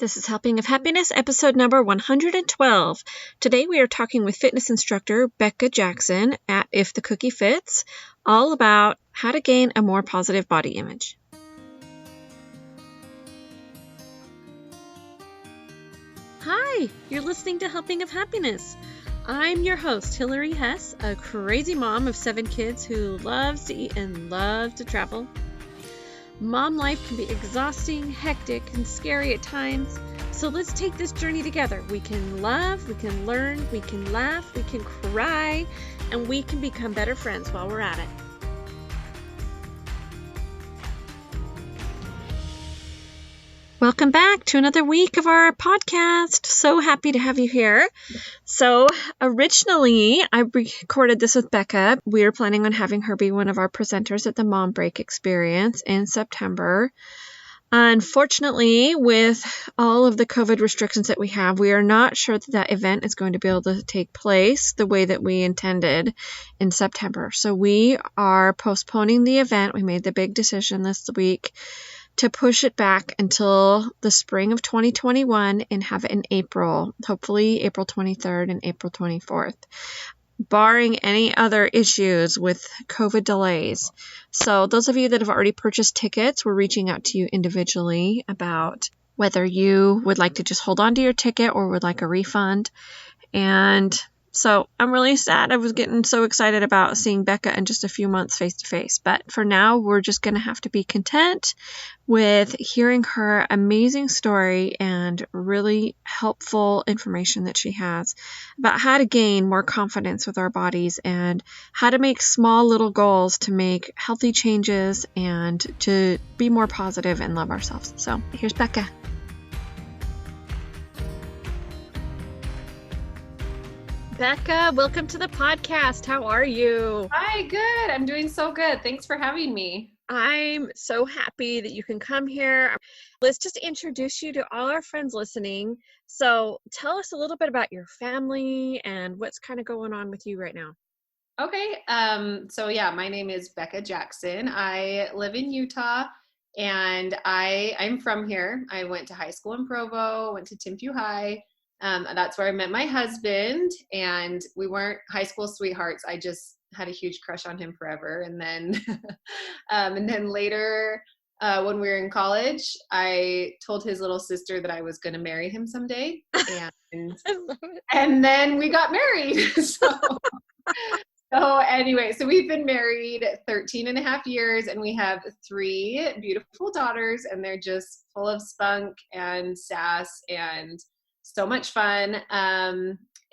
This is Helping of Happiness, episode number 112. Today we are talking with fitness instructor Becca Jackson at If the Cookie Fits, all about how to gain a more positive body image. Hi, you're listening to Helping of Happiness. I'm your host, Hillary Hess, a crazy mom of 7 kids who loves to eat and loves to travel. Mom life can be exhausting, hectic, and scary at times, so let's take this journey together. We can love, we can learn, we can laugh, we can cry, and we can become better friends while we're at it. Welcome back to another week of our podcast. So happy to have you here. So originally, I recorded this with Becca. We were planning on having her be one of our presenters at the Mom Break Experience in September. Unfortunately, with all of the COVID restrictions that we have, we are not sure that that event is going to be able to take place the way that we intended in September. So we are postponing the event. We made the big decision this week to push it back until the spring of 2021 and have it in April, hopefully April 23rd and April 24th, barring any other issues with COVID delays. So those of you that have already purchased tickets, we're reaching out to you individually about whether you would like to just hold on to your ticket or would like a refund. And so I'm really sad. I was getting so excited about seeing Becca in just a few months face to face. But for now, we're just going to have to be content with hearing her amazing story and really helpful information that she has about how to gain more confidence with our bodies and how to make small little goals to make healthy changes and to be more positive and love ourselves. So here's Becca. Becca, welcome to the podcast. How are you? Hi, good. I'm doing so good. Thanks for having me. I'm so happy that you can come here. Let's just introduce you to all our friends listening. So tell us a little bit about your family and what's kind of going on with you right now. Okay. My name is Becca Jackson. I live in Utah and I'm from here. I went to high school in Provo, went to Timpview High. That's where I met my husband, and we weren't high school sweethearts. I just had a huge crush on him forever. And then, later, when we were in college, I told his little sister that I was going to marry him someday. And then we got married. So we've been married 13 and a half years, and we have 3 beautiful daughters, and they're just full of spunk and sass and so much fun.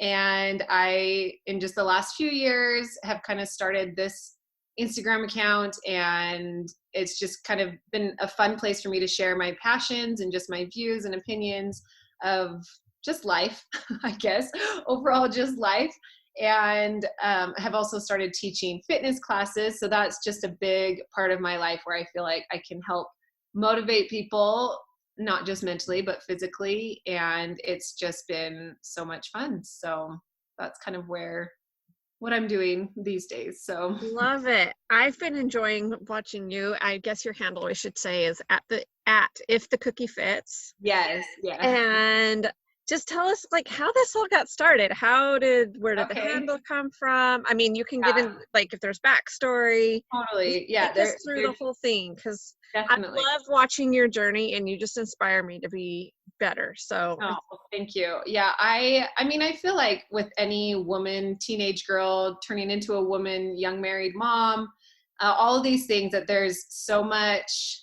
And I, in just the last few years, have kind of started this Instagram account, and it's just kind of been a fun place for me to share my passions and just my views and opinions of just life, I guess, overall just life. And have also started teaching fitness classes. So that's just a big part of my life where I feel like I can help motivate people, not just mentally, but physically. And it's just been so much fun. So that's kind of what I'm doing these days. So love it. I've been enjoying watching you. I guess your handle, I should say, is at If the Cookie Fits. Yes. Yeah. And just tell us how this all got started. Where did the handle come from? I mean, you can get in if there's backstory. Totally. Yeah. Take us through the whole thing, because I love watching your journey and you just inspire me to be better. So thank you. Yeah. I mean, I feel like with any woman, teenage girl turning into a woman, young married mom, all of these things, that there's so much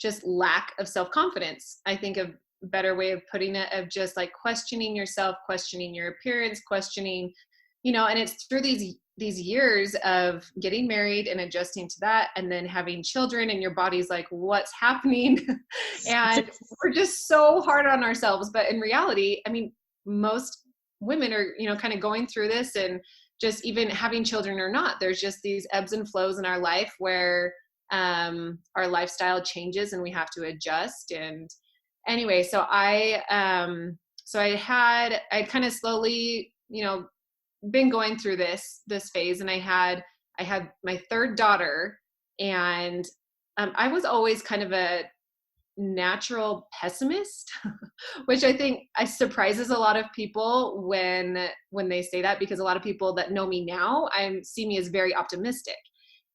just lack of self-confidence. I think of better way of putting it, of just questioning yourself, questioning your appearance, questioning, and it's through these years of getting married and adjusting to that, and then having children, and your body's like, what's happening? And we're just so hard on ourselves. But in reality, I mean, most women are, kind of going through this, and just even having children or not, there's just these ebbs and flows in our life where our lifestyle changes and we have to adjust. And anyway, so I kind of slowly, been going through this phase, and I had my 3rd daughter, and I was always kind of a natural pessimist, which I think surprises a lot of people when they say that, because a lot of people that know me now, see me as very optimistic.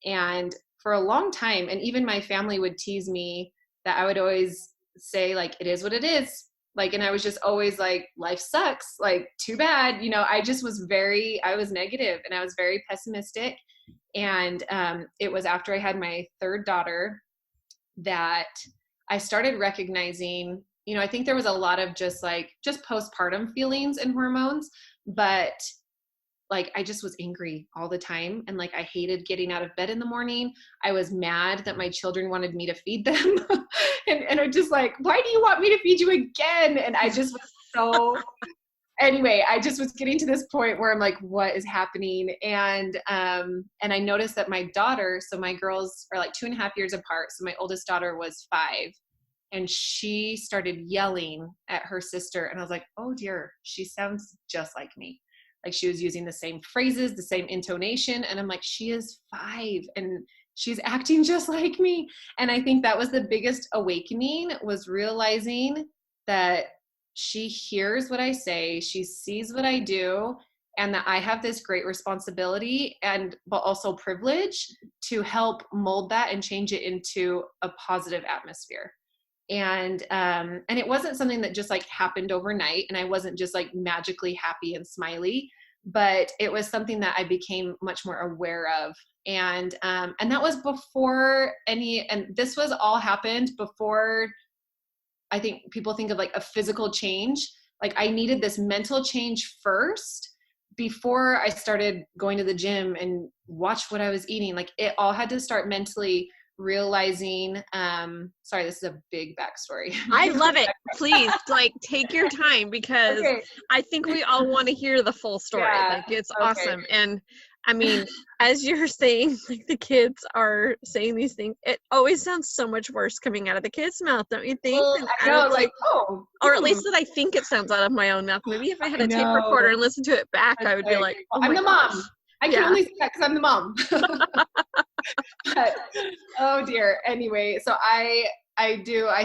And for a long time, and even my family would tease me that I would always say like, it is what it is. Like, and I was just always like, life sucks, like, too bad. I was negative and I was very pessimistic. And it was after I had my third daughter that I started recognizing, I think there was a lot of just postpartum feelings and hormones, but like, I just was angry all the time. And like, I hated getting out of bed in the morning. I was mad that my children wanted me to feed them. and I'm just like, why do you want me to feed you again? And I just was so, anyway, I just was getting to this point where I'm like, what is happening? And I noticed that my daughter, so my girls are like 2.5 years apart. So my oldest daughter was 5, and she started yelling at her sister. And I was like, oh dear, she sounds just like me. Like, she was using the same phrases, the same intonation. And I'm like, she is 5 and she's acting just like me. And I think that was the biggest awakening, was realizing that she hears what I say, she sees what I do, and that I have this great responsibility but also privilege to help mold that and change it into a positive atmosphere. And it wasn't something that just like happened overnight, and I wasn't just like magically happy and smiley, but it was something that I became much more aware of. And that was before and this was all happened before I think people think of like a physical change. Like, I needed this mental change first before I started going to the gym and watch what I was eating. Like, it all had to start mentally realizing, sorry, this is a big backstory. I love it. Please, like, take your time, because Okay. I think we all want to hear the full story. Yeah, Like, it's awesome. And I mean, as you're saying, like, the kids are saying these things, it always sounds so much worse coming out of the kids' mouth, don't you think? Well, I know, like, or at least that I think it sounds out of my own mouth. Maybe if I had a tape recorder and listened to it back, I would be like, oh, I'm my the gosh. mom. I can only say that because I'm the mom. But, oh dear. Anyway, so I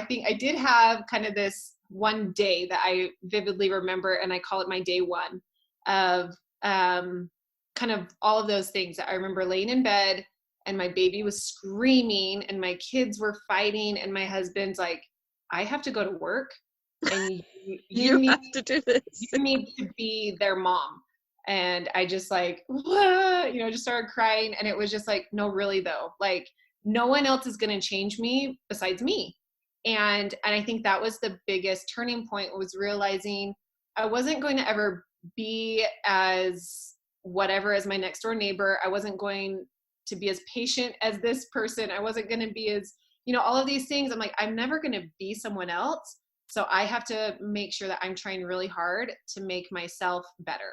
think I did have kind of this one day that I vividly remember, and I call it my day one of kind of all of those things. I remember laying in bed and my baby was screaming and my kids were fighting, and my husband's like, I have to go to work, and you have to do this. You need to be their mom. And I just like, just started crying. And it was just like, no, really though, like, no one else is going to change me besides me. And I think that was the biggest turning point, was realizing I wasn't going to ever be as whatever as my next door neighbor. I wasn't going to be as patient as this person. I wasn't going to be as, all of these things. I'm like, I'm never going to be someone else. So I have to make sure that I'm trying really hard to make myself better.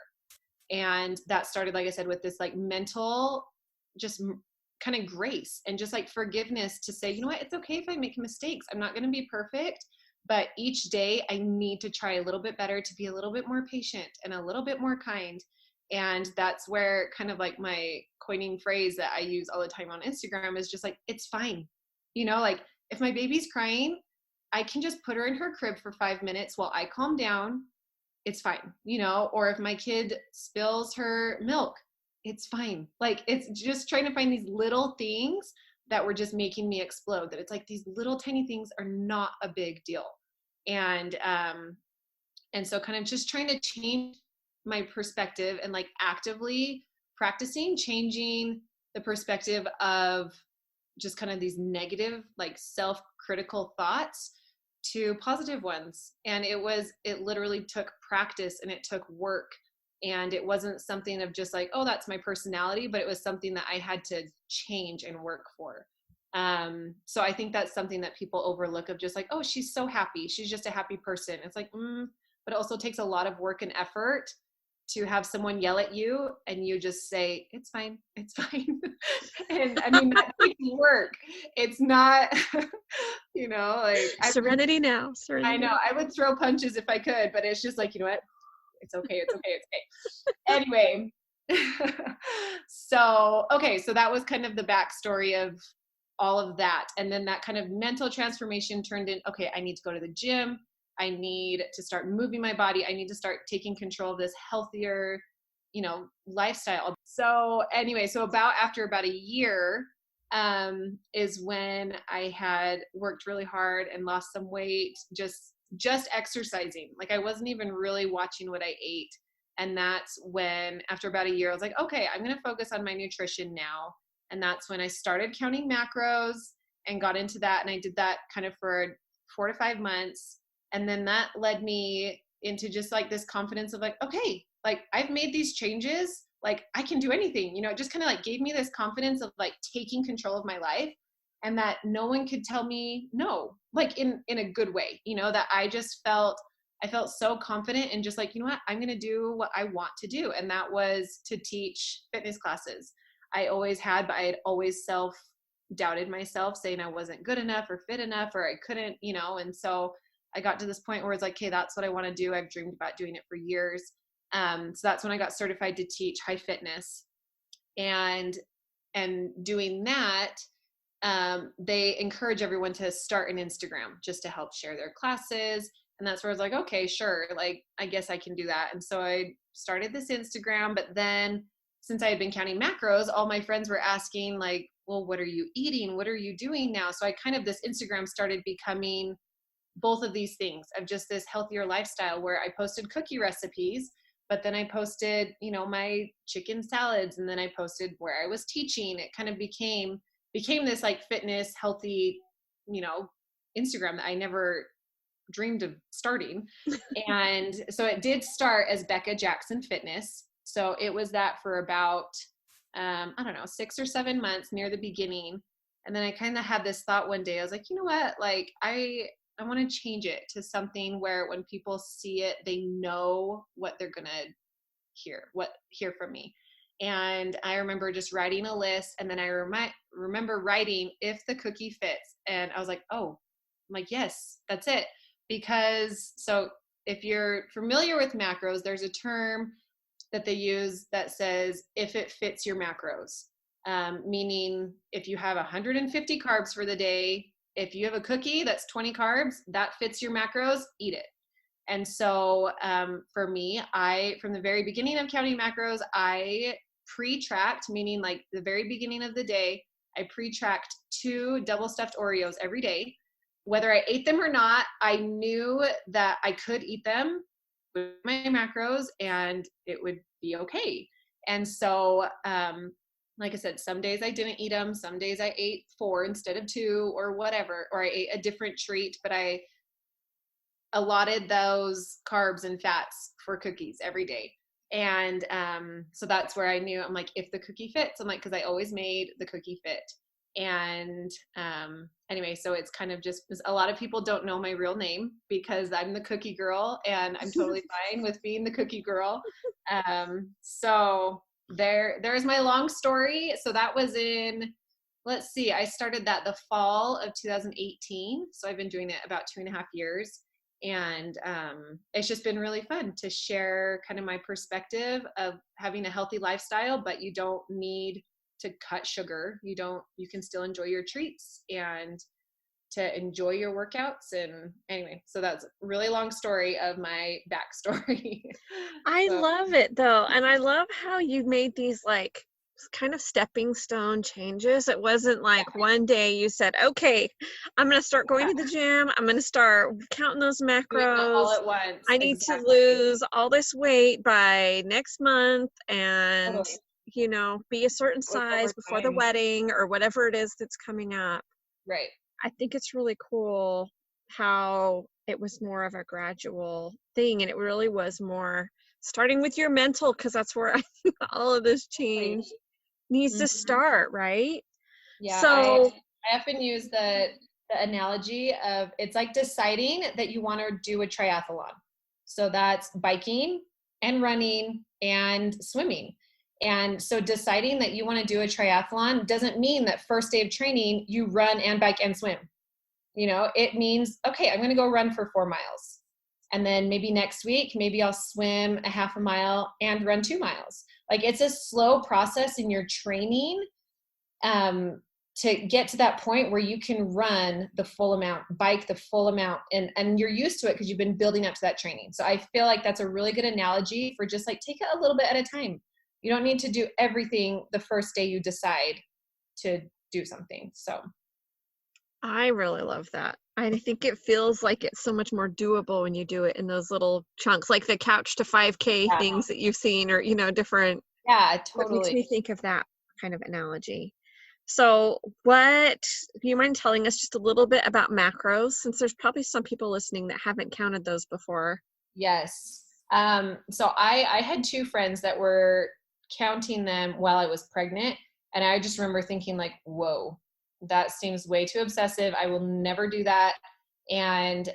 And that started, like I said, with this like mental, just kind of grace and just like forgiveness to say, you know what, it's okay if I make mistakes. I'm not going to be perfect, but each day I need to try a little bit better, to be a little bit more patient and a little bit more kind. And that's where kind of like my coining phrase that I use all the time on Instagram is just like, it's fine. Like, if my baby's crying, I can just put her in her crib for 5 minutes while I calm down. It's fine, or if my kid spills her milk, it's fine. Like, it's just trying to find these little things that were just making me explode, that it's like these little tiny things are not a big deal. And so kind of just trying to change my perspective and like actively practicing changing the perspective of just kind of these negative, like self-critical thoughts to positive ones. And it literally took practice and it took work. And it wasn't something of just like, oh, that's my personality, but it was something that I had to change and work for. So I think that's something that people overlook, of just like, oh, she's so happy, she's just a happy person. It's like, but it also takes a lot of work and effort to have someone yell at you and you just say, it's fine, it's fine. And I mean, that takes work. It's not, like Serenity now. Serenity. I know I would throw punches if I could, but it's just like, you know what? It's okay. It's okay. It's okay. Anyway. So that was kind of the backstory of all of that. And then that kind of mental transformation turned in, okay, I need to go to the gym. I need to start moving my body. I need to start taking control of this healthier, lifestyle. So anyway, so after about a year, is when I had worked really hard and lost some weight, just exercising. Like I wasn't even really watching what I ate. And that's when, after about a year, I was like, okay, I'm going to focus on my nutrition now. And that's when I started counting macros and got into that. And I did that kind of for 4 to 5 months. And then that led me into just like this confidence of like, okay, like I've made these changes, like I can do anything, it just kind of like gave me this confidence of like taking control of my life, and that no one could tell me no, like in a good way, that I felt so confident and just like, you know what, I'm going to do what I want to do. And that was to teach fitness classes. I always had, but I had always self-doubted myself, saying I wasn't good enough or fit enough, or I couldn't, and so I got to this point where it's like, hey, that's what I want to do. I've dreamed about doing it for years. So that's when I got certified to teach high fitness, and doing that, they encourage everyone to start an Instagram just to help share their classes. And that's where I was like, okay, sure. Like, I guess I can do that. And so I started this Instagram, but then since I had been counting macros, all my friends were asking like, well, what are you eating? What are you doing now? So this Instagram started becoming both of these things of just this healthier lifestyle, where I posted cookie recipes, but then I posted, my chicken salads, and then I posted where I was teaching. It kind of became this like fitness, healthy, Instagram that I never dreamed of starting. And so it did start as Becca Jackson Fitness. So it was that for about, 6 or 7 months near the beginning. And then I kind of had this thought one day, I was like, you know what, like I want to change it to something where when people see it, they know what they're going to hear from me. And I remember just writing a list, and then I remember writing, if the cookie fits. And I was like, oh, I'm like, yes, that's it. Because so if you're familiar with macros, there's a term that they use that says, if it fits your macros, meaning if you have 150 carbs for the day, if you have a cookie that's 20 carbs, that fits your macros, eat it. And so for me, from the very beginning of counting macros, I pre-tracked, meaning like the very beginning of the day, I pre-tracked 2 double stuffed Oreos every day. Whether I ate them or not, I knew that I could eat them with my macros and it would be okay. And so, like I said, some days I didn't eat them. Some days I ate 4 instead of 2 or whatever, or I ate a different treat, but I allotted those carbs and fats for cookies every day. And so that's where I knew, I'm like, if the cookie fits, I'm like, because I always made the cookie fit. And anyway, so it's kind of just, a lot of people don't know my real name because I'm the cookie girl, and I'm totally fine with being the cookie girl. So there's my long story. So that was let's see, I started that the fall of 2018. So I've been doing it about 2.5 years. And it's just been really fun to share kind of my perspective of having a healthy lifestyle, but you don't need to cut sugar. You can still enjoy your treats and to enjoy your workouts. And anyway, so that's a really long story of my backstory. I love it though. And I love how you made these like kind of stepping stone changes. It wasn't like one day you said, okay, I'm going to start going to the gym. I'm going to start counting those macros all at once. I need to lose all this weight by next month and, Totally. Be a certain size before the wedding or whatever it is that's coming up. Right. I think it's really cool how it was more of a gradual thing, and it really was more starting with your mental, because that's where I think all of this change needs to start, right? Yeah. So I often use the analogy of, it's like deciding that you want to do a triathlon. So that's biking and running and swimming. And so deciding that you want to do a triathlon doesn't mean that first day of training you run and bike and swim. It means, okay, I'm going to go run for 4 miles. And then maybe next week, maybe I'll swim a half a mile and run 2 miles. Like, it's a slow process in your training to get to that point where you can run the full amount, bike the full amount, and you're used to it because you've been building up to that training. So I feel like that's a really good analogy for just like take it a little bit at a time. You don't need to do everything the first day you decide to do something. So I really love that. I think it feels like it's so much more doable when you do it in those little chunks, like the couch to 5K yeah, things that you've seen, or, different. yeah, What makes totally. me think of that kind of analogy. So, do you mind telling us just a little bit about macros, since there's probably some people listening that haven't counted those before? Yes. So I had two friends that were counting them while I was pregnant. And I just remember thinking like, whoa, that seems way too obsessive. I will never do that. And,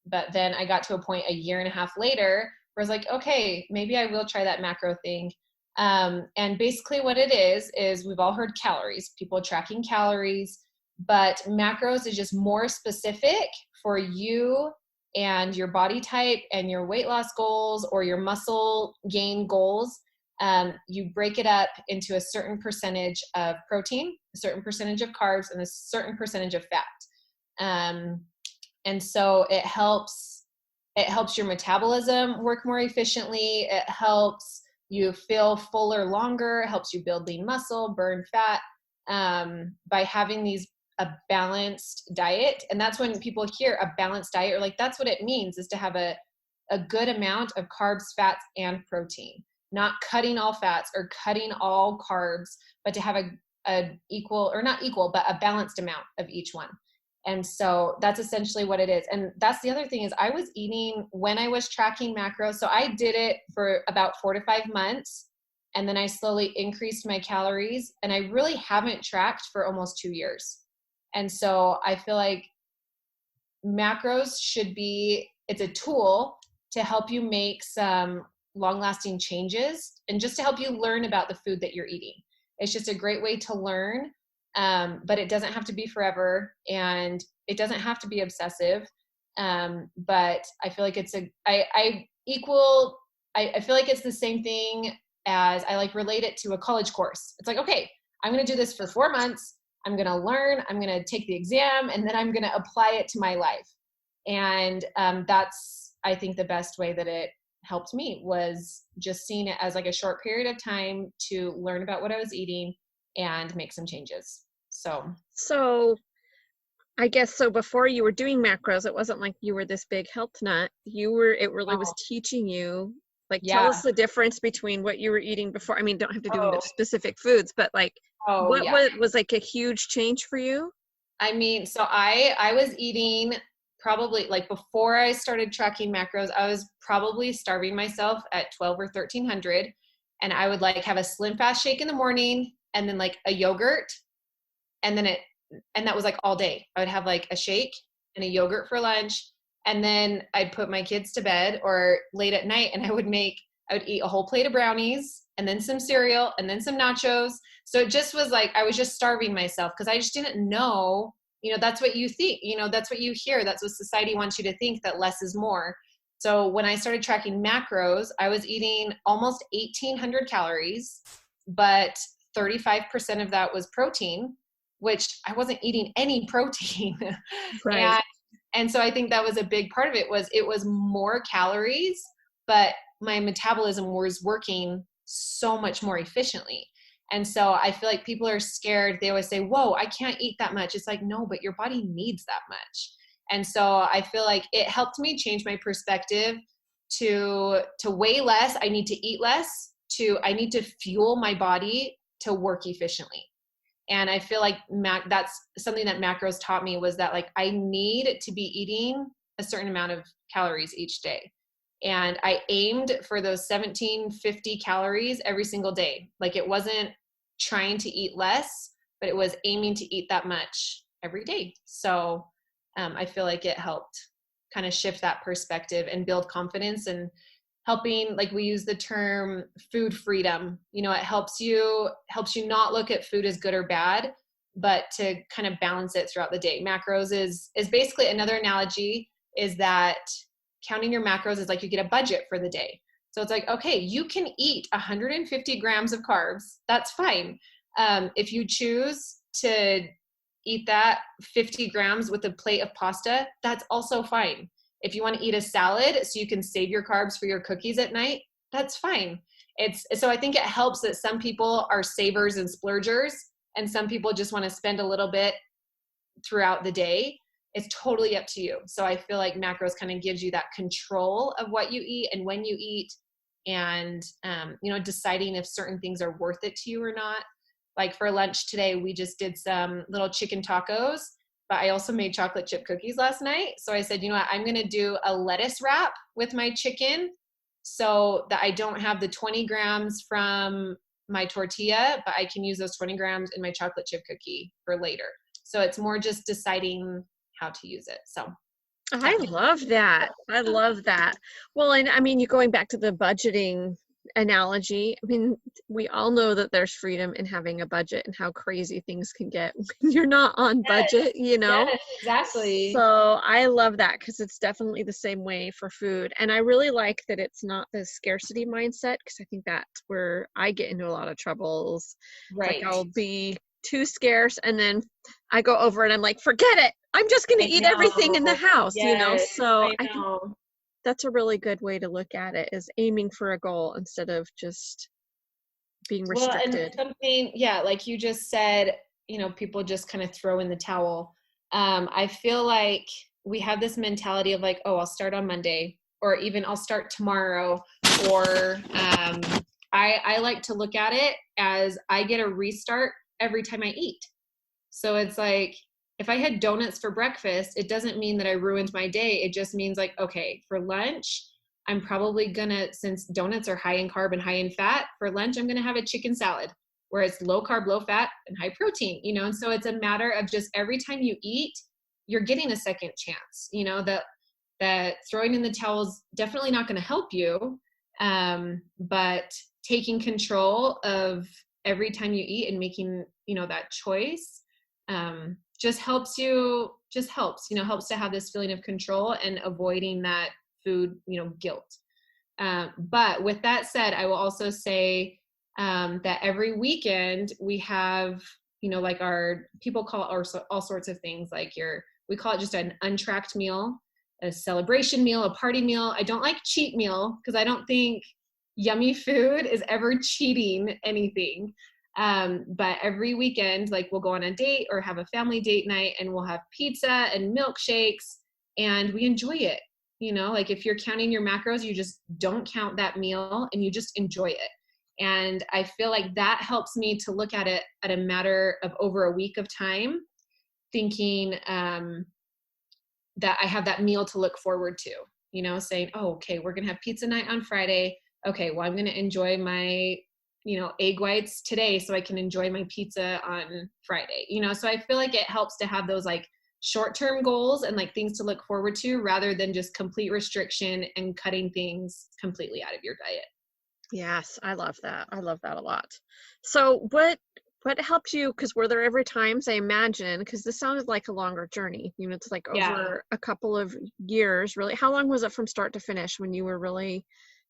but then I got to a point a year and a half later where I was like, okay, maybe I will try that macro thing. And basically what it is we've all heard calories, people tracking calories, but macros is just more specific for you and your body type and your weight loss goals or your muscle gain goals. You break it up into a certain percentage of protein, a certain percentage of carbs, and a certain percentage of fat. And so it helps your metabolism work more efficiently. It helps you feel fuller longer. It helps you build lean muscle, burn fat, by having a balanced diet. And that's when people hear a balanced diet, or like, that's what it means, is to have a good amount of carbs, fats, and protein, not cutting all fats or cutting all carbs, but to have a equal, or not equal, but a balanced amount of each one. And so that's essentially what it is. And that's the other thing, is I was eating when I was tracking macros. So I did it for about 4 to 5 months. And then I slowly increased my calories, and I really haven't tracked for almost 2 years. And so I feel like macros it's a tool to help you make some long-lasting changes and just to help you learn about the food that you're eating. It's just a great way to learn, but it doesn't have to be forever, and it doesn't have to be obsessive. But I feel like I feel like it's the same thing as I like relate it to a college course. It's like, okay, I'm going to do this for 4 months. I'm going to learn, I'm going to take the exam, and then I'm going to apply it to my life. And that's, I think, the best way that it helped me was just seeing it as like a short period of time to learn about what I was eating and make some changes. So I guess, so before you were doing macros, it wasn't like you were this big health nut. It really was teaching you, like, tell Yeah. us the difference between what you were eating before. I mean, don't have to do Oh, specific foods, but like, what yeah. was like a huge change for you? I mean, so I was eating probably, like, before I started tracking macros, I was probably starving myself at 12 or 1300. And I would like have a Slim Fast shake in the morning, and then like a yogurt. And then and that was like all day. I would have like a shake and a yogurt for lunch. And then I'd put my kids to bed, or late at night, and I would eat a whole plate of brownies, and then some cereal, and then some nachos. So it just was like, I was just starving myself, because I just didn't know, that's what you think, that's what you hear. That's what society wants you to think, that less is more. So when I started tracking macros, I was eating almost 1,800 calories, but 35% of that was protein, which I wasn't eating any protein. Right. And so I think that was a big part of it. It was more calories, but my metabolism was working so much more efficiently. And so I feel like people are scared. They always say, whoa, I can't eat that much. It's like, no, but your body needs that much. And so I feel like it helped me change my perspective to weigh less. I need to eat less, to I need to fuel my body to work efficiently. And I feel like that's something that macros taught me, was that like I need to be eating a certain amount of calories each day. And I aimed for those 1750 calories every single day. Like, it wasn't trying to eat less, but it was aiming to eat that much every day. So I feel like it helped kind of shift that perspective and build confidence, and helping, like we use the term food freedom. It helps you not look at food as good or bad, but to kind of balance it throughout the day. Macros is basically, another analogy is that counting your macros is like you get a budget for the day. So it's like, okay, you can eat 150 grams of carbs. That's fine. If you choose to eat that 50 grams with a plate of pasta, that's also fine. If you want to eat a salad so you can save your carbs for your cookies at night, that's fine. So I think it helps that some people are savers and splurgers, and some people just want to spend a little bit throughout the day. It's totally up to you. So I feel like macros kind of gives you that control of what you eat and when you eat, and deciding if certain things are worth it to you or not. Like for lunch today, we just did some little chicken tacos, but I also made chocolate chip cookies last night. So I said, you know what, I'm going to do a lettuce wrap with my chicken so that I don't have the 20 grams from my tortilla, but I can use those 20 grams in my chocolate chip cookie for later. So it's more just deciding how to use it. So I love that. I love that. Well, and I mean, you're going back to the budgeting analogy. I mean, we all know that there's freedom in having a budget and how crazy things can get when you're not on budget, you know? Yes, exactly. So I love that because it's definitely the same way for food. And I really like that it's not the scarcity mindset, because I think that's where I get into a lot of troubles. Right. Like I'll be too scarce and then I go over and I'm like, forget it. I'm just going to eat everything in the house, you know? Yes, So I I think know. that's a really good way to look at it, is aiming for a goal instead of just being Well, and restricted. something, yeah, like you just said, people just kind of throw in the towel. I feel like we have this mentality of like, oh, I'll start on Monday, or even I'll start tomorrow, or I like to look at it as I get a restart every time I eat. So it's like, if I had donuts for breakfast, it doesn't mean that I ruined my day. It just means like, okay, for lunch, I'm probably gonna, since donuts are high in carb and high in fat, for lunch, I'm gonna have a chicken salad where it's low carb, low fat, and high protein, and so it's a matter of just every time you eat, you're getting a second chance, that throwing in the towel is definitely not gonna help you. But taking control of every time you eat and making, that choice, just helps helps to have this feeling of control and avoiding that food, guilt. But with that said, I will also say that every weekend we have, like our people call it all sorts of things, like we call it just an untracked meal, a celebration meal, a party meal. I don't like cheat meal because I don't think yummy food is ever cheating anything. But every weekend, like we'll go on a date or have a family date night, and we'll have pizza and milkshakes, and we enjoy it. Like if you're counting your macros, you just don't count that meal and you just enjoy it. And I feel like that helps me to look at it at a matter of over a week of time, thinking that I have that meal to look forward to, saying, oh, okay, we're going to have pizza night on Friday. Okay, well, I'm going to enjoy my, egg whites today so I can enjoy my pizza on Friday. So I feel like it helps to have those like short-term goals and like things to look forward to, rather than just complete restriction and cutting things completely out of your diet. Yes, I love that. I love that a lot. So what helped you, because were there ever times, I imagine, because this sounded like a longer journey, it's like over a couple of years, really. How long was it from start to finish when you were really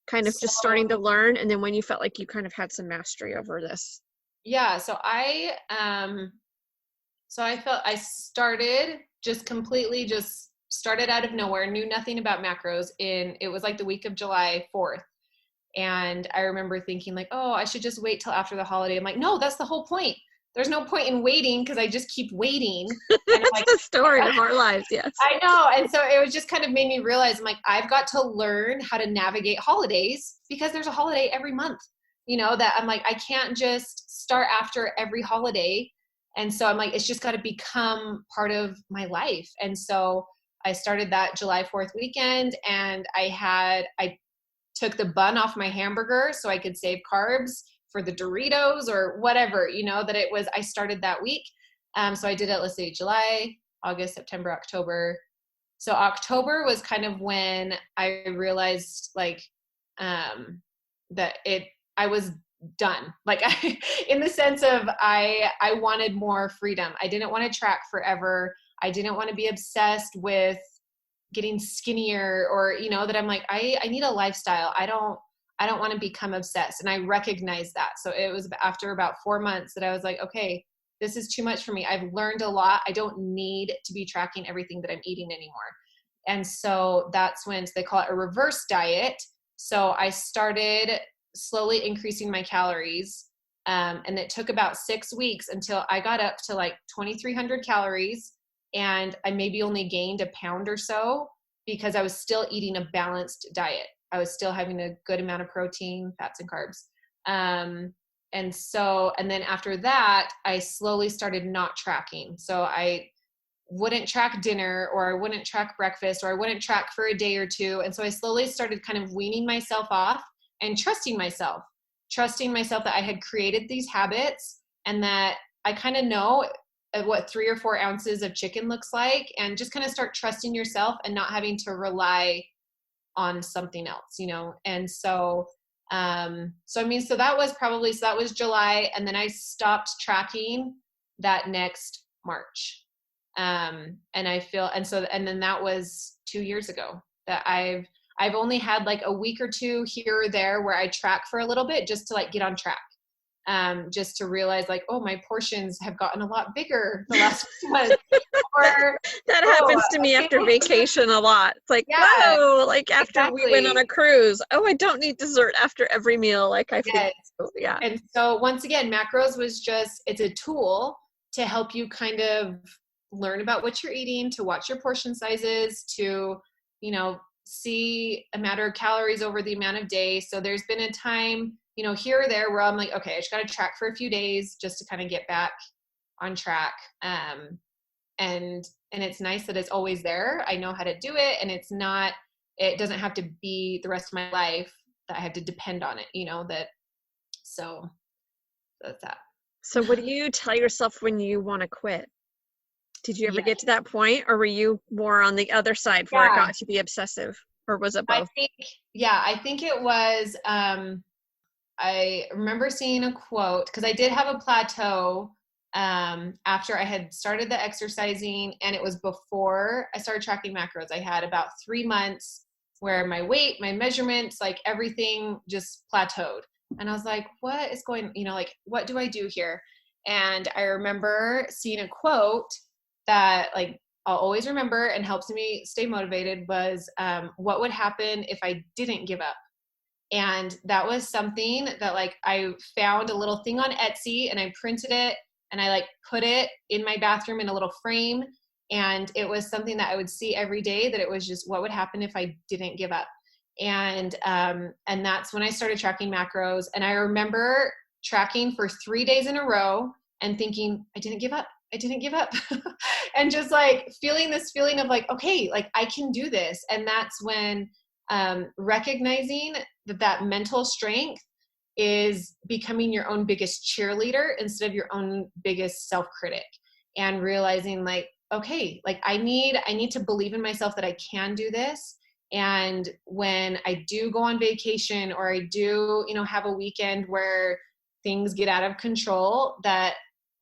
kind of just starting to learn, and then when you felt like you kind of had some mastery over this? Yeah, so I felt I started just completely just started out of nowhere, knew nothing about macros, it was like the week of July 4th. And I remember thinking like, oh, I should just wait till after the holiday. I'm like, no, that's the whole point. There's no point in waiting because I just keep waiting. And I'm like, the story of our lives, yes. I know. And so it was just kind of made me realize, I'm like, I've got to learn how to navigate holidays, because there's a holiday every month, that I'm like, I can't just start after every holiday. And so I'm like, it's just got to become part of my life. And so I started that July 4th weekend, and I took the bun off my hamburger so I could save carbs for the Doritos or whatever, that it was, I started that week. So I did it, let's see, July, August, September, October. So October was kind of when I realized like, that I was done. Like in the sense of I wanted more freedom. I didn't want to track forever. I didn't want to be obsessed with getting skinnier, or that I'm like, I need a lifestyle. I don't want to become obsessed. And I recognize that. So it was after about 4 months that I was like, okay, this is too much for me. I've learned a lot. I don't need to be tracking everything that I'm eating anymore. And so that's when, so they call it a reverse diet. So I started slowly increasing my calories. And it took about 6 weeks until I got up to like 2,300 calories, and I maybe only gained a pound or so because I was still eating a balanced diet. I was still having a good amount of protein, fats, and carbs. And then after that, I slowly started not tracking. So I wouldn't track dinner, or I wouldn't track breakfast, or I wouldn't track for a day or two. And so I slowly started kind of weaning myself off and trusting myself that I had created these habits, and that I kind of know what 3 or 4 ounces of chicken looks like, and just kind of start trusting yourself and not having to rely on something else, you know? And so, so that was July. And then I stopped tracking that next March. And then that was 2 years ago that I've only had like a week or two here or there where I track for a little bit just to like get on track. Just to realize like, oh, my portions have gotten a lot bigger the last few months. Or, that happens to me after vacation a lot. It's like, yeah, whoa, like after exactly. we went on a cruise, oh, I don't need dessert after every meal. Like I think, yeah. And so once again, macros was just, it's a tool to help you kind of learn about what you're eating, to watch your portion sizes, to, you know, see a matter of calories over the amount of days. So there's been a time, you know, here or there where I'm like, okay, I just got to track for a few days just to kind of get back on track. And it's nice that it's always there. I know how to do it, and it doesn't have to be the rest of my life that I have to depend on it, you know, so that's that. So what do you tell yourself when you want to quit? Did you ever Yeah. get to that point, or were you more on the other side where it got to be obsessive, or was it both? I think it was, I remember seeing a quote, because I did have a plateau after I had started the exercising, and it was before I started tracking macros. I had about 3 months where my weight, my measurements, like everything just plateaued. And I was like, what is going, you know, like, what do I do here? And I remember seeing a quote that like I'll always remember and helps me stay motivated was, what would happen if I didn't give up? And that was something that like I found a little thing on Etsy, and I printed it, and I like put it in my bathroom in a little frame. And it was something that I would see every day, that it was just, what would happen if I didn't give up? And that's when I started tracking macros. And I remember tracking for 3 days in a row and thinking, I didn't give up. And just like feeling this feeling of like, okay, like I can do this. And that's when recognizing that mental strength is becoming your own biggest cheerleader instead of your own biggest self-critic, and realizing like, okay, like I need to believe in myself that I can do this. And when I do go on vacation, or I do, you know, have a weekend where things get out of control, that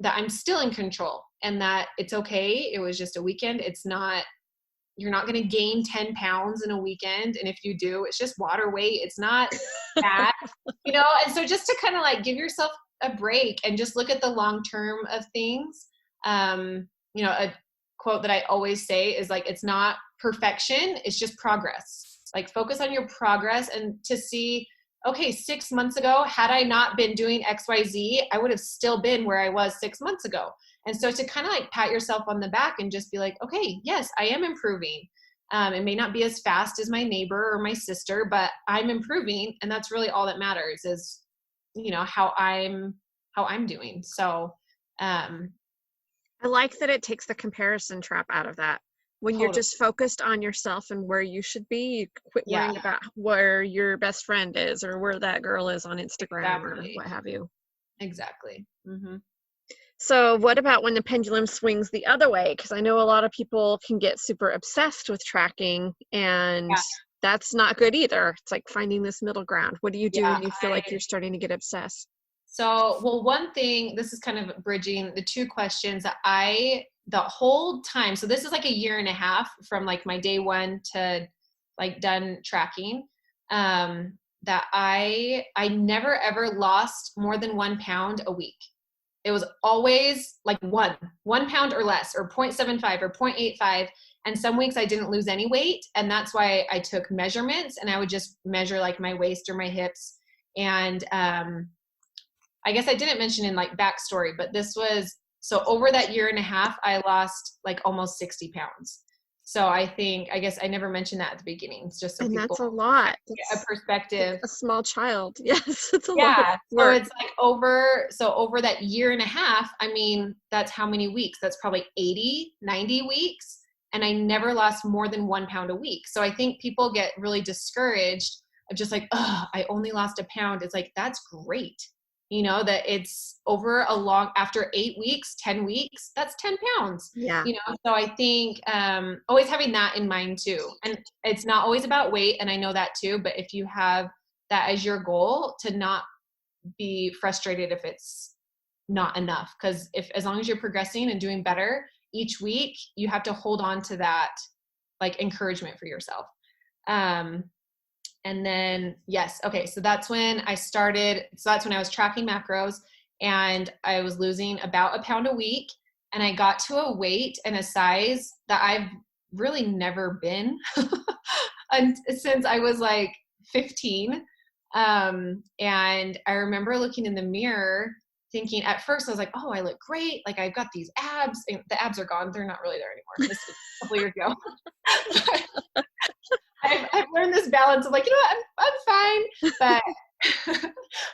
I'm still in control, and that it's okay. It was just a weekend. You're not going to gain 10 pounds in a weekend. And if you do, it's just water weight. It's not bad, you know? And so just to kind of like give yourself a break and just look at the long term of things. You know, a quote that I always say is like, it's not perfection, it's just progress. Like focus on your progress, and to see, okay, 6 months ago, had I not been doing XYZ, I would have still been where I was 6 months ago. And so to kind of like pat yourself on the back and just be like, okay, yes, I am improving. It may not be as fast as my neighbor or my sister, but I'm improving. And that's really all that matters, is, you know, how I'm doing. So, I like that it takes the comparison trap out of that. When you're just focused on yourself and where you should be, you quit worrying about where your best friend is, or where that girl is on Instagram, or what have you. Exactly. Mm-hmm. So what about when the pendulum swings the other way? Because I know a lot of people can get super obsessed with tracking, and that's not good either. It's like finding this middle ground. What do you do when you feel like you're starting to get obsessed? So, well, one thing, this is kind of bridging the two questions that the whole time, so this is like a year and a half from like my day one to like done tracking, that I never ever lost more than 1 pound a week. it was always like 1 pound or less, or 0.75 or 0.85. And some weeks I didn't lose any weight. And that's why I took measurements, and I would just measure like my waist or my hips. And I guess I didn't mention in like backstory, but this was, so over that year and a half, I lost like almost 60 pounds. So I guess I never mentioned that at the beginning. It's just so And people that's a lot. get a perspective. A small child. Yes, it's a lot of Yeah. So work. it's like over that year and a half, I mean, that's how many weeks? That's probably 80, 90 weeks. And I never lost more than 1 pound a week. So I think people get really discouraged of just like, oh, I only lost a pound. It's like, that's great. You know, that it's over after 8 weeks, 10 weeks, that's 10 pounds. Yeah. You know, so I think always having that in mind too. And it's not always about weight. And I know that too, but if you have that as your goal, to not be frustrated if it's not enough. Because as long as you're progressing and doing better each week, you have to hold on to that like encouragement for yourself. And then, yes. Okay. So that's when I started. So that's when I was tracking macros, and I was losing about 1 pound a week. And I got to a weight and a size that I've really never been and since I was like 15. And I remember looking in the mirror thinking, at first I was like, oh, I look great. Like I've got these abs, and the abs are gone. They're not really there anymore. This was a couple years ago. I've learned this balance of like, you know what, I'm fine.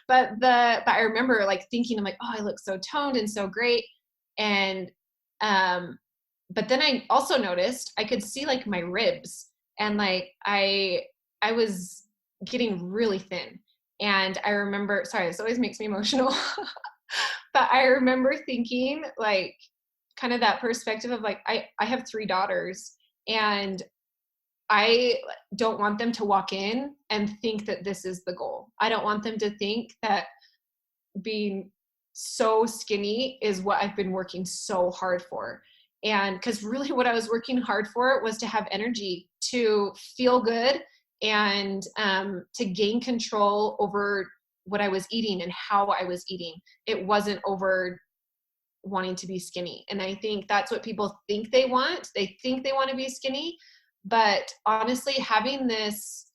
But I remember like thinking, I'm like, oh, I look so toned and so great. And, but then I also noticed I could see like my ribs, and like, I was getting really thin. And I remember, sorry, this always makes me emotional, but I remember thinking like kind of that perspective of like, I have 3 daughters, and I don't want them to walk in and think that this is the goal. I don't want them to think that being so skinny is what I've been working so hard for. And because really what I was working hard for was to have energy, to feel good, and to gain control over what I was eating and how I was eating. It wasn't over wanting to be skinny. And I think that's what people think they want. They think they want to be skinny. But honestly, having this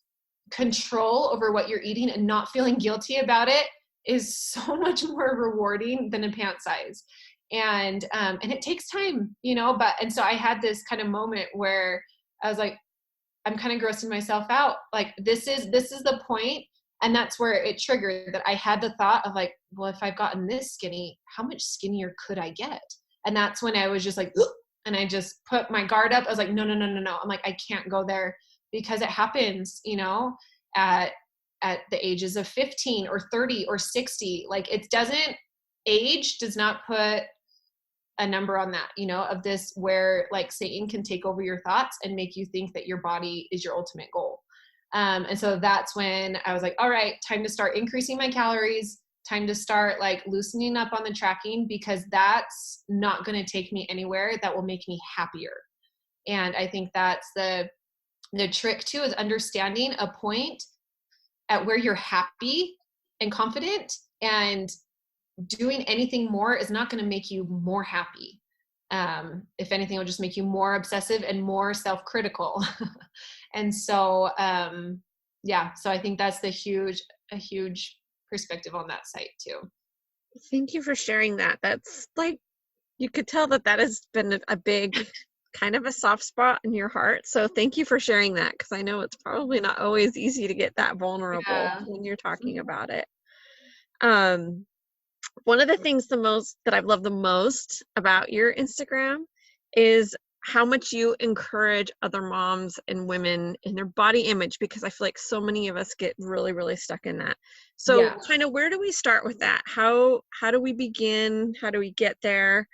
control over what you're eating and not feeling guilty about it is so much more rewarding than a pant size. And it takes time, you know, and so I had this kind of moment where I was like, I'm kind of grossing myself out. Like this is the point. And that's where it triggered that I had the thought of like, well, if I've gotten this skinny, how much skinnier could I get? And that's when I was just like, ugh, and I just put my guard up. I was like, no. I'm like, I can't go there, because it happens, you know, at the ages of 15 or 30 or 60. Like age does not put a number on that, you know, of this, where like Satan can take over your thoughts and make you think that your body is your ultimate goal. And so that's when I was like, all right, time to start increasing my calories, time to start like loosening up on the tracking, because that's not going to take me anywhere that will make me happier. And I think that's the trick too, is understanding a point at where you're happy and confident, and doing anything more is not going to make you more happy. If anything, it'll just make you more obsessive and more self-critical. And so, so I think that's a huge perspective on that site too. Thank you for sharing that. That's like, you could tell that has been a big kind of a soft spot in your heart. So thank you for sharing that, because I know it's probably not always easy to get that vulnerable when you're talking about it. One of the things that I've loved the most about your Instagram is how much you encourage other moms and women in their body image, because I feel like so many of us get really, really stuck in that. So kind of, where do we start with that? How do we begin? How do we get there?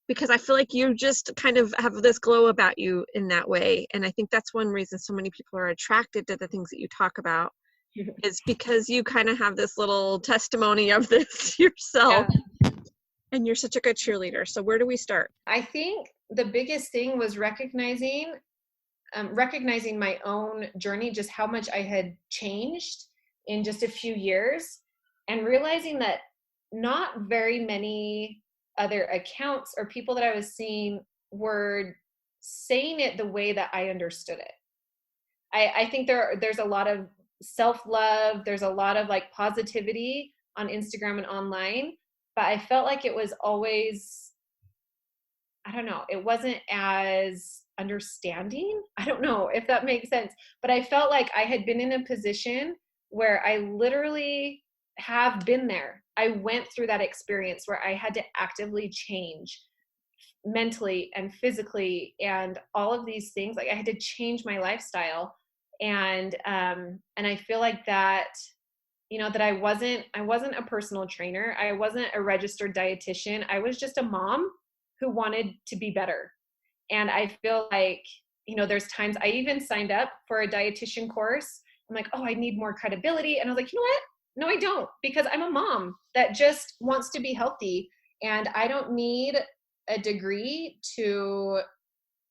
Because I feel like you just kind of have this glow about you in that way. And I think that's one reason so many people are attracted to the things that you talk about, is because you kind of have this little testimony of this yourself. Yeah. And you're such a good cheerleader. So where do we start? I think the biggest thing was recognizing my own journey, just how much I had changed in just a few years, and realizing that not very many other accounts or people that I was seeing were saying it the way that I understood it. I think there's a lot of self-love, there's a lot of like positivity on Instagram and online, but I felt like it was always, I don't know, it wasn't as understanding. I don't know if that makes sense, but I felt like I had been in a position where I literally have been there. I went through that experience where I had to actively change mentally and physically and all of these things. Like I had to change my lifestyle. And I feel like that, you know, that I wasn't a personal trainer. I wasn't a registered dietitian. I was just a mom who wanted to be better. And I feel like, you know, there's times I even signed up for a dietitian course. I'm like, oh, I need more credibility. And I was like, you know what? No, I don't, because I'm a mom that just wants to be healthy. And I don't need a degree to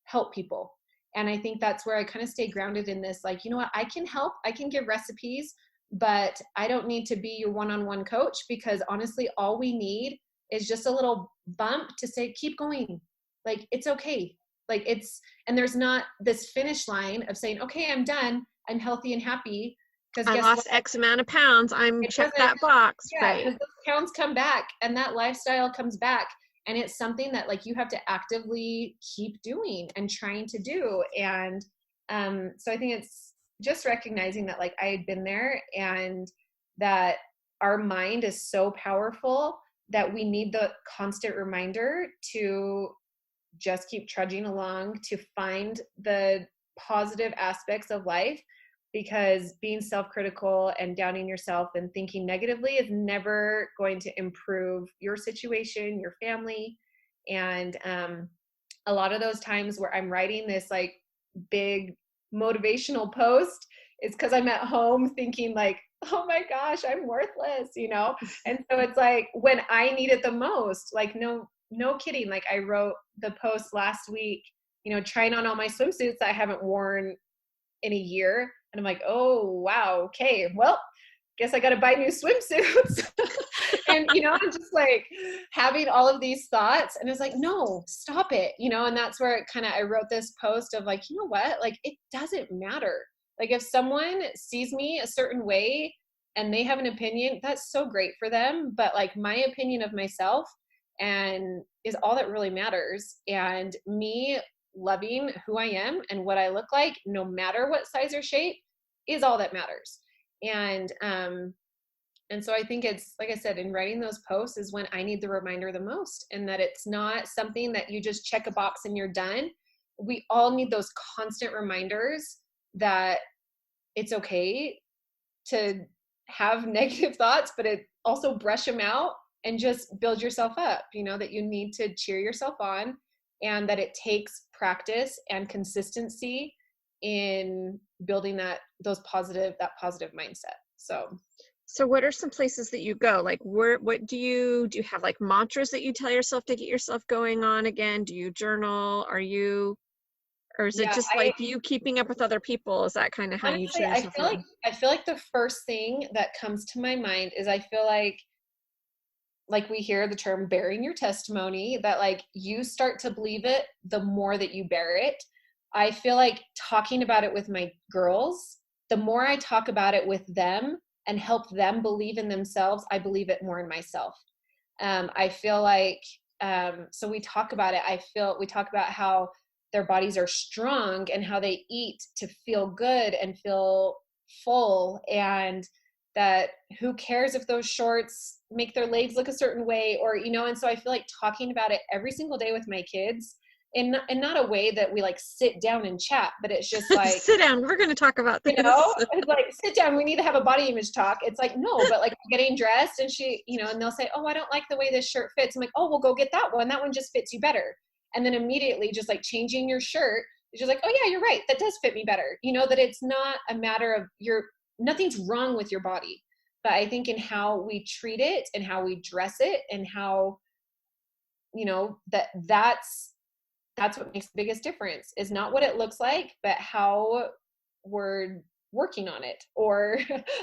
help people. And I think that's where I kind of stay grounded in this, like, you know what, I can help, I can give recipes, but I don't need to be your one-on-one coach, because honestly, all we need is just a little bump to say, keep going. Like, it's okay. Like and there's not this finish line of saying, okay, I'm done, I'm healthy and happy. Because I guess what? lost X amount of pounds. I'm It check doesn't, that box. yeah, Right. because those pounds come back and that lifestyle comes back. And it's something that like you have to actively keep doing and trying to do. And so I think it's just recognizing that like I had been there, and that our mind is so powerful that we need the constant reminder to just keep trudging along, to find the positive aspects of life, because being self-critical and doubting yourself and thinking negatively is never going to improve your situation, your family. And a lot of those times where I'm writing this like big motivational post is because I'm at home thinking like, oh my gosh, I'm worthless, you know? And so it's like when I need it the most, like no kidding. Like I wrote the post last week, you know, trying on all my swimsuits I haven't worn in a year. And I'm like, oh, wow. Okay. Well, guess I got to buy new swimsuits. And, you know, I'm just like having all of these thoughts, and it's like, no, stop it. You know, and that's where it kind of, I wrote this post of like, you know what, like, it doesn't matter. Like if someone sees me a certain way and they have an opinion, that's so great for them. But like my opinion of myself and is all that really matters. And me loving who I am and what I look like, no matter what size or shape, is all that matters. And so I think it's, like I said, in writing those posts is when I need the reminder the most, and that it's not something that you just check a box and you're done. We all need those constant reminders that it's okay to have negative thoughts, but it also brush them out and just build yourself up, you know, that you need to cheer yourself on, and that it takes practice and consistency in building that positive mindset. So what are some places that you go? Like what do you have, like mantras that you tell yourself to get yourself going on again? Do you journal? Or is it Yeah, just like you keeping up with other people? Is that kind of how you honestly, cheer yourself on? I feel like the first thing that comes to my mind is I feel like we hear the term bearing your testimony, that like you start to believe it the more that you bear it. I feel like talking about it with my girls, the more I talk about it with them and help them believe in themselves, I believe it more in myself. I feel like, so we talk about it. We talk about how their bodies are strong and how they eat to feel good and feel full, and that who cares if those shorts make their legs look a certain way, or, you know. And so I feel like talking about it every single day with my kids, in not a way that we like sit down and chat, but it's just like, sit down, we're going to talk about you this. know, it's like, sit down, we need to have a body image talk. It's like, no, but like getting dressed, and she, you know, and they'll say, oh, I don't like the way this shirt fits. I'm like, oh, well, go get that one just fits you better. And then immediately just like changing your shirt, it's just like, oh yeah, you're right, that does fit me better. You know, that it's not a matter of nothing's wrong with your body, but I think in how we treat it and how we dress it and how, you know, that's what makes the biggest difference, is not what it looks like, but how we're working on it, or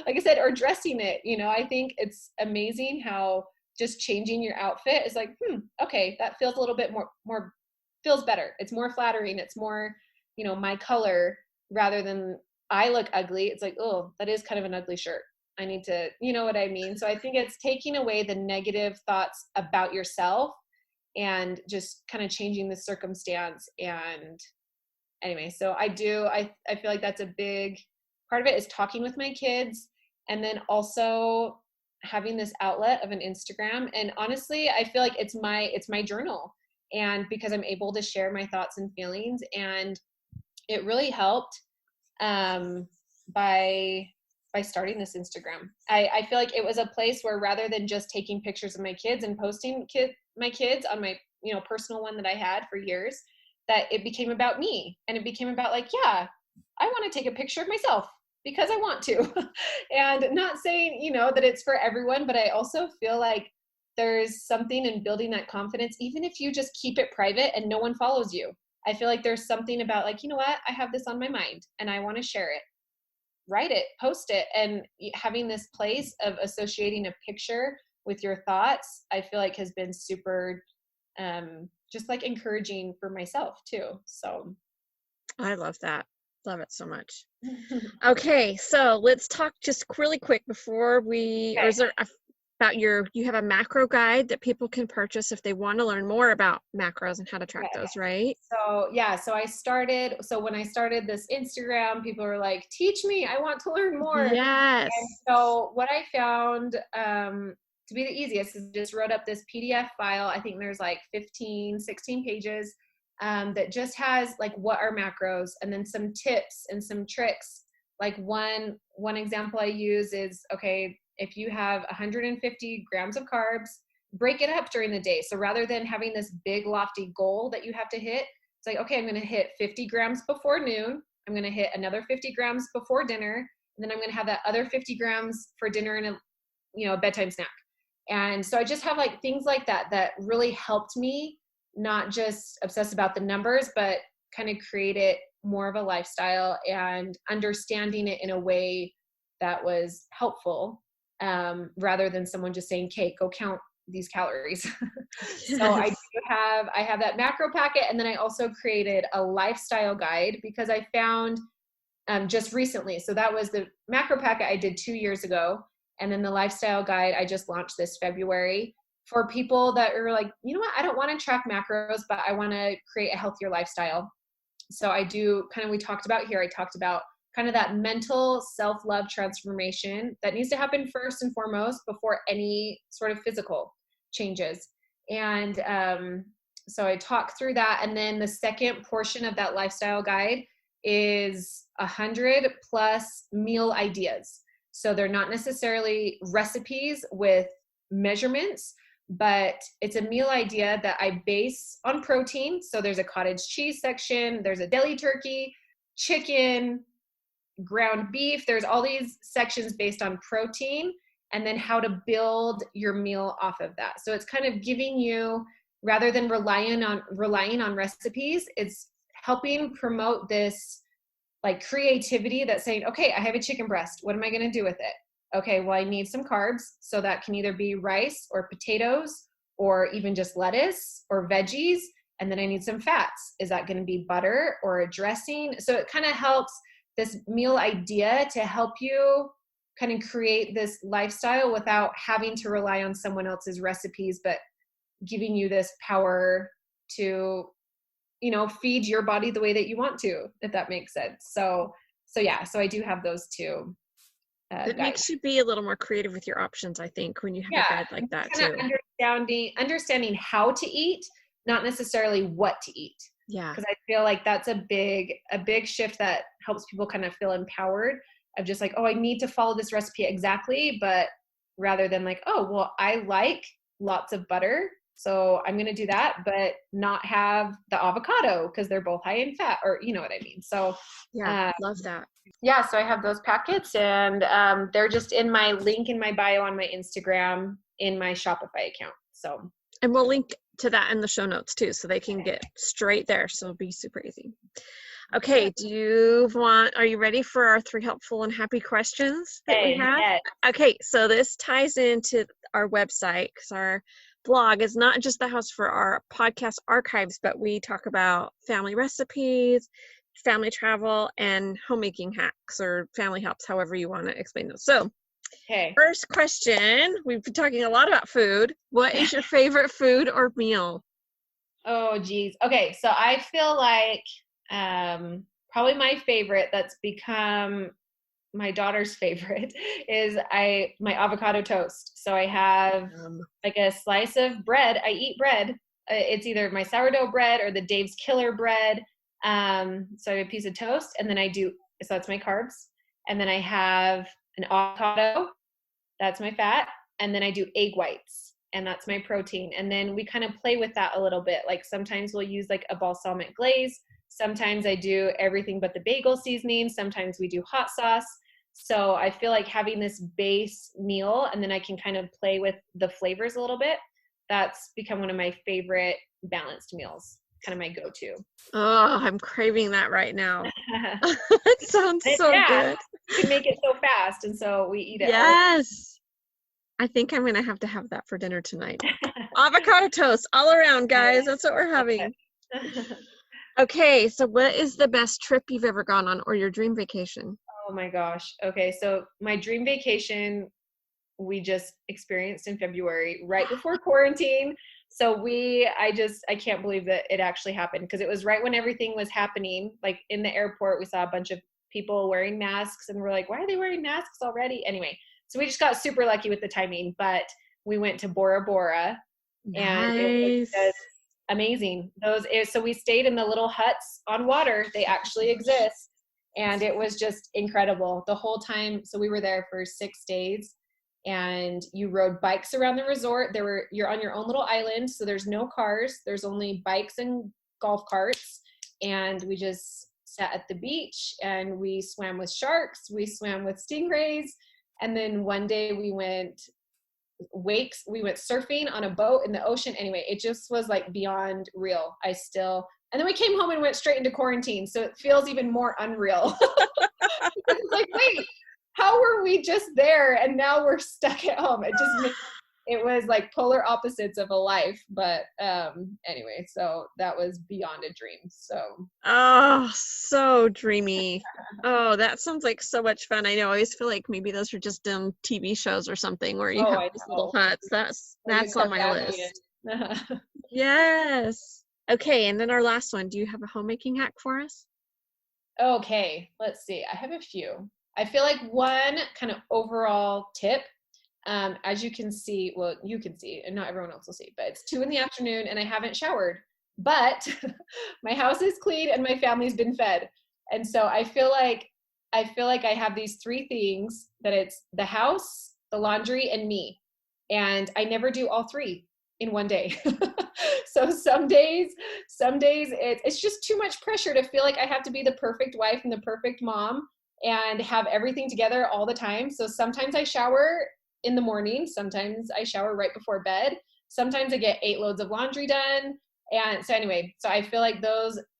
like I said, or dressing it. You know, I think it's amazing how just changing your outfit is like, okay, that feels a little bit more feels better. It's more flattering. It's more, my color, rather than I look ugly. It's like, oh, that is kind of an ugly shirt. I need to, you know what I mean? So I think it's taking away the negative thoughts about yourself and just kind of changing the circumstance. And anyway, so I feel like that's a big part of it, is talking with my kids, and then also having this outlet of an Instagram. And honestly, I feel like it's my journal, and because I'm able to share my thoughts and feelings, and it really helped by starting this Instagram. I feel like it was a place where, rather than just taking pictures of my kids and posting my kids on my personal one that I had for years, that it became about me, and it became about like, yeah, I want to take a picture of myself because I want to. And not saying, that it's for everyone, but I also feel like there's something in building that confidence, even if you just keep it private and no one follows you. I feel like there's something about like, you know what, I have this on my mind and I want to share it. Write it, post it, and having this place of associating a picture with your thoughts, I feel like has been super just like encouraging for myself too. So I love that. Love it so much. Okay, so let's talk just really quick before we, okay. or is there about you have a macro guide that people can purchase if they want to learn more about macros and how to track those, right? So yeah, so when I started this Instagram, people were like, teach me, I want to learn more. Yes. And so what I found to be the easiest is just wrote up this PDF file. I think there's like 15, 16 pages that just has like what are macros, and then some tips and some tricks. Like one example I use is, okay, if you have 150 grams of carbs, break it up during the day. So rather than having this big lofty goal that you have to hit, it's like, okay, I'm going to hit 50 grams before noon. I'm going to hit another 50 grams before dinner. And then I'm going to have that other 50 grams for dinner and a bedtime snack. And so I just have like things like that really helped me not just obsess about the numbers, but kind of create it more of a lifestyle and understanding it in a way that was helpful, rather than someone just saying, okay, go count these calories. Yes. So I have that macro packet, and then I also created a lifestyle guide because I found just recently. So that was the macro packet I did 2 years ago, and then the lifestyle guide I just launched this February for people that are like, you know what, I don't want to track macros, but I want to create a healthier lifestyle. So I do kind of, I talked about kind of that mental self-love transformation that needs to happen first and foremost before any sort of physical changes. And so I talk through that. And then the second portion of that lifestyle guide is 100 plus meal ideas. So they're not necessarily recipes with measurements, but it's a meal idea that I base on protein. So there's a cottage cheese section, there's a deli turkey, chicken, ground beef. There's all these sections based on protein, and then how to build your meal off of that. So it's kind of giving you, rather than relying on recipes, it's helping promote this like creativity that's saying, okay, I have a chicken breast. What am I going to do with it? Okay, well, I need some carbs. So that can either be rice or potatoes or even just lettuce or veggies. And then I need some fats. Is that going to be butter or a dressing? So it kind of helps this meal idea to help you kind of create this lifestyle without having to rely on someone else's recipes, but giving you this power to, feed your body the way that you want to, if that makes sense. So I do have those two. It makes you be a little more creative with your options, I think, when you have a guide like that too. Understanding how to eat, not necessarily what to eat. Yeah. Because I feel like that's a big shift that helps people kind of feel empowered of just like, oh, I need to follow this recipe exactly, but rather than like, oh, well, I like lots of butter, so I'm going to do that, but not have the avocado because they're both high in fat, or you know what I mean. So yeah, love that. Yeah, so I have those packets, and they're just in my link in my bio on my Instagram in my Shopify account. So, and we'll link to that in the show notes too, so they can get straight there. So it'll be super easy. Okay, are you ready for our 3 helpful and happy questions that we have? Yes. Okay, so this ties into our website, because our blog is not just the house for our podcast archives, but we talk about family recipes, family travel, and homemaking hacks or family helps, however you want to explain those. So Okay. first question, we've been talking a lot about food. What is your favorite food or meal? Oh, geez. Okay. So I feel like probably my favorite that's become my daughter's favorite is my avocado toast. So I have like a slice of bread. I eat bread. It's either my sourdough bread or the Dave's Killer bread. So I have a piece of toast, and then so that's my carbs. And then I have an avocado. That's my fat. And then I do egg whites, and that's my protein. And then we kind of play with that a little bit. Like sometimes we'll use like a balsamic glaze. Sometimes I do everything but the bagel seasoning. Sometimes we do hot sauce. So I feel like having this base meal, and then I can kind of play with the flavors a little bit. That's become one of my favorite balanced meals, kind of my go-to. Oh, I'm craving that right now. It sounds so good. You can make it so fast, and so we eat it. Yes. I think I'm going to have that for dinner tonight. Avocado toast all around, guys. That's what we're having. Okay, so what is the best trip you've ever gone on, or your dream vacation? Oh my gosh. Okay, so my dream vacation we just experienced in February, right before quarantine. So I can't believe that it actually happened, because it was right when everything was happening. Like in the airport, we saw a bunch of people wearing masks, and we're like, why are they wearing masks already? Anyway, so we just got super lucky with the timing, but we went to Bora Bora. Nice. And it was just amazing. So we stayed in the little huts on water. They actually exist. And it was just incredible the whole time. So we were there for 6 days, and you rode bikes around the resort. You're on your own little island. So there's no cars. There's only bikes and golf carts. And we just sat at the beach, and we swam with sharks. We swam with stingrays. And then one day we went surfing on a boat in the ocean. Anyway, it just was like beyond real. And then we came home and went straight into quarantine. So it feels even more unreal. It's like, wait, how were we just there and now we're stuck at home? It was like polar opposites of a life. But anyway, so that was beyond a dream. So. Oh, so dreamy. Oh, that sounds like so much fun. I know. I always feel like maybe those are just TV shows or something where you have these little huts. That's on my list. Yes. Okay, and then our last one. Do you have a homemaking hack for us? Okay, let's see. I have a few. I feel like one kind of overall tip, as you can see, well, you can see, and not everyone else will see, but it's 2 p.m, and I haven't showered, but my house is clean and my family's been fed. And so I feel like I have these 3 things, that it's the house, the laundry, and me. And I never do all 3 in one day. So some days it's just too much pressure to feel like I have to be the perfect wife and the perfect mom and have everything together all the time. So sometimes I shower in the morning. Sometimes I shower right before bed. Sometimes I get 8 loads of laundry done. And so anyway, so I feel like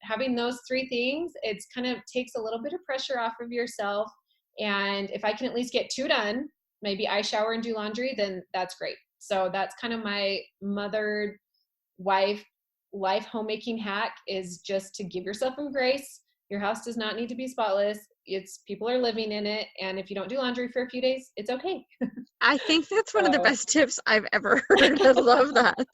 having those 3 things, it's kind of takes a little bit of pressure off of yourself. And if I can at least get 2 done, maybe I shower and do laundry, then that's great. So that's kind of my mother, wife, life homemaking hack, is just to give yourself some grace. Your house does not need to be spotless. People are living in it. And if you don't do laundry for a few days, it's okay. I think that's one of the best tips I've ever heard. I love that.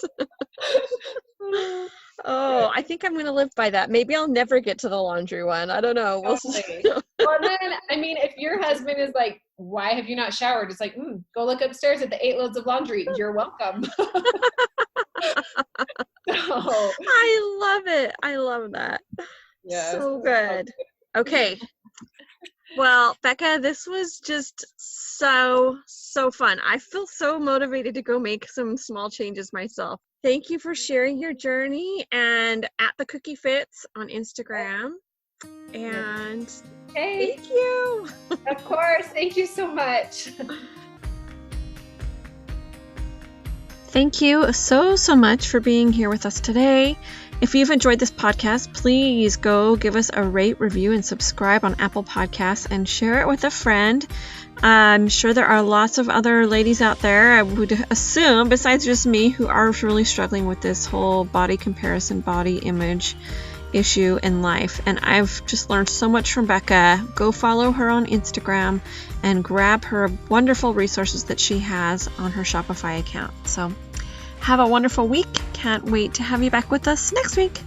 Oh, I think I'm going to live by that. Maybe I'll never get to the laundry one. I don't know. We'll see. Well, then, I mean, if your husband is like, why have you not showered? It's like, go look upstairs at the 8 loads of laundry. You're welcome. I love it. I love that. Yeah, so good. Okay. Well, Becca, this was just so fun. I feel so motivated to go make some small changes myself. Thank you for sharing your journey, and at the Cookie Fits on Instagram. And thank you. Of course. Thank you so much. Thank you so much for being here with us today. If you've enjoyed this podcast, please go give us a rate, review, and subscribe on Apple Podcasts, and share it with a friend. I'm sure there are lots of other ladies out there, I would assume, besides just me, who are really struggling with this whole body comparison, body image issue in life. And I've just learned so much from Becca. Go follow her on Instagram and grab her wonderful resources that she has on her Shopify account. So have a wonderful week. Can't wait to have you back with us next week.